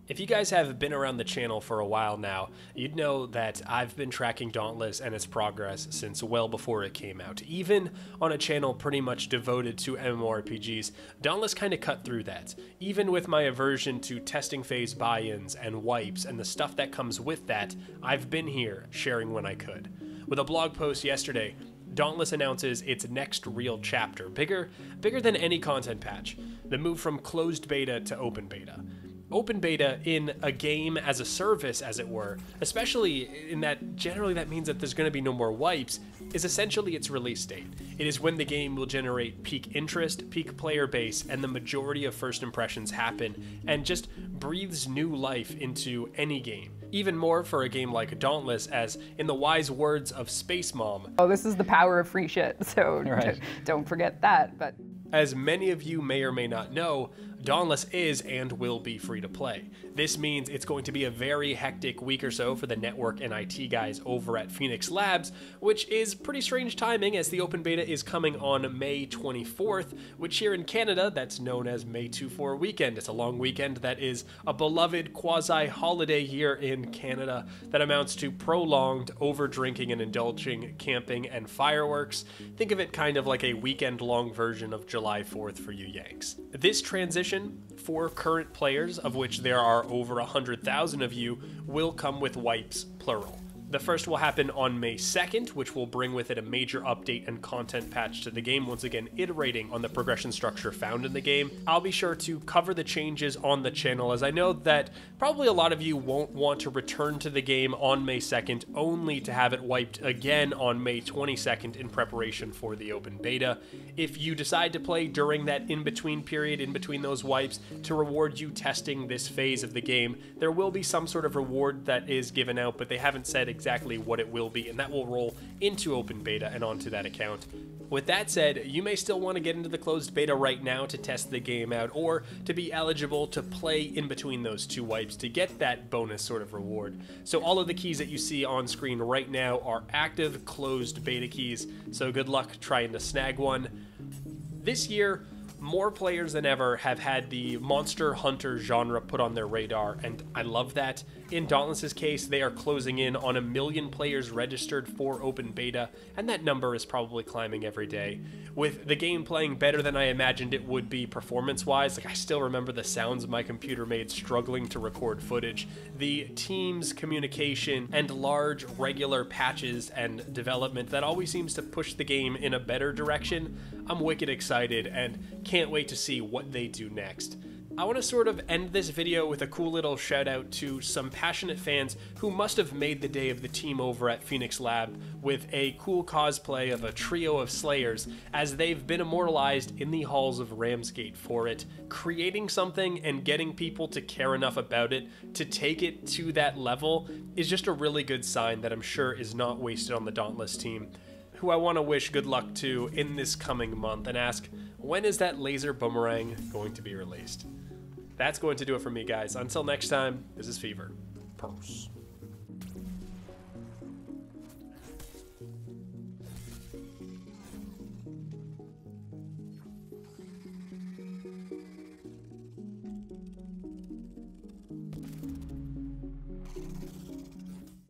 If you guys have been around the channel for a while now, you'd know that I've been tracking Dauntless and its progress since well before it came out. Even on a channel pretty much devoted to MMORPGs, Dauntless kind of cut through that. Even with my aversion to testing phase buy-ins and wipes and the stuff that comes with that, I've been here sharing when I could. With a blog post yesterday, Dauntless announces its next real chapter, bigger than any content patch, the move from closed beta to open beta. Open beta in a game as a service, as it were, especially in that generally that means that there's going to be no more wipes, is essentially its release date. It is when the game will generate peak interest, peak player base, and the majority of first impressions happen, and just breathes new life into any game. Even more for a game like Dauntless, as in the wise words of Space Mom, "Oh, this is the power of free shit," so right. don't forget that. But as many of you may or may not know, Dauntless is and will be free to play. This means it's going to be a very hectic week or so for the network and IT guys over at Phoenix Labs, which is pretty strange timing as the open beta is coming on May 24th, which here in Canada, that's known as May 24 weekend. It's a long weekend that is a beloved quasi-holiday here in Canada that amounts to prolonged over-drinking and indulging, camping, and fireworks. Think of it kind of like a weekend-long version of July 4th for you Yanks. This transition for current players, of which there are over 100,000 of you, will come with wipes, plural. The first will happen on May 2nd, which will bring with it a major update and content patch to the game, once again iterating on the progression structure found in the game. I'll be sure to cover the changes on the channel, as I know that probably a lot of you won't want to return to the game on May 2nd only to have it wiped again on May 22nd in preparation for the open beta. If you decide to play during that in-between period, in between those wipes, to reward you testing this phase of the game, there will be some sort of reward that is given out, but they haven't said exactly what it will be, and that will roll into open beta and onto that account. With that said, you may still want to get into the closed beta right now to test the game out, or to be eligible to play in between those two wipes to get that bonus sort of reward. So all of the keys that you see on screen right now are active closed beta keys, so good luck trying to snag one. This year, more players than ever have had the Monster Hunter genre put on their radar, and I love that. In Dauntless's case, they are closing in on 1 million players registered for open beta, and that number is probably climbing every day. With the game playing better than I imagined it would be performance-wise, like I still remember the sounds my computer made struggling to record footage, the team's communication, and large regular patches and development that always seems to push the game in a better direction. I'm wicked excited and can't wait to see what they do next. I want to sort of end this video with a cool little shout out to some passionate fans who must have made the day of the team over at Phoenix Lab with a cool cosplay of a trio of Slayers, as they've been immortalized in the halls of Ramsgate for it. Creating something and getting people to care enough about it to take it to that level is just a really good sign that I'm sure is not wasted on the Dauntless team, who I want to wish good luck to in this coming month and ask, when is that laser boomerang going to be released? That's going to do it for me, guys. Until next time, this is Fevir. Peace.